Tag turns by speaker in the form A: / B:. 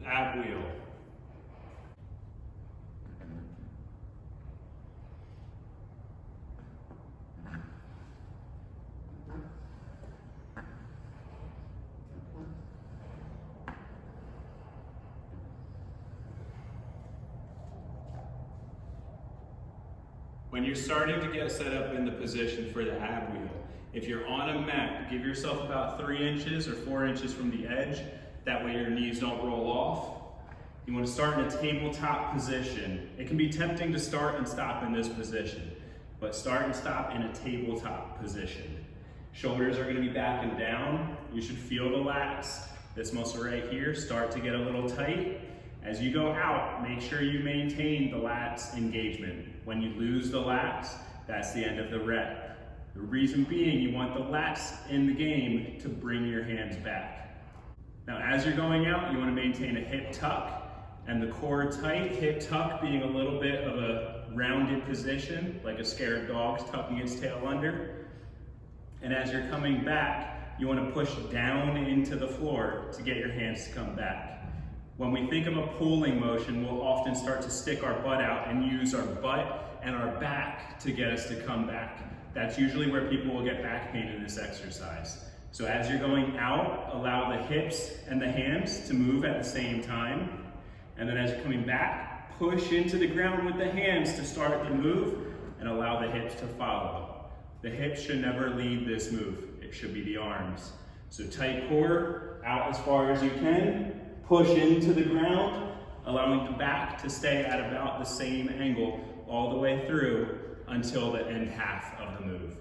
A: ab wheel. When you're starting to get set up in the position for the ab wheel, if you're on a mat, give yourself about 3 inches or 4 inches from the edge. That way your knees don't roll off. You want to start in a tabletop position. It can be tempting to start and stop in this position, but start and stop in a tabletop position. Shoulders are going to be back and down. You should feel the lats. This muscle right here start to get a little tight. As you go out, make sure you maintain the lats engagement. When you lose the lats, that's the end of the rep. The reason being, you want the lats in the game to bring your hands back. Now, as you're going out, you want to maintain a hip tuck and the core tight, hip tuck being a little bit of a rounded position, like a scared dog's tucking its tail under. And as you're coming back, you want to push down into the floor to get your hands to come back. When we think of a pulling motion, we'll often start to stick our butt out and use our butt and our back to get us to come back. That's usually where people will get back pain in this exercise. So as you're going out, allow the hips and the hands to move at the same time. And then as you're coming back, push into the ground with the hands to start the move and allow the hips to follow. The hips should never lead this move. It should be the arms. So tight core, out as far as you can. Push into the ground, allowing the back to stay at about the same angle all the way through until the end half of the move.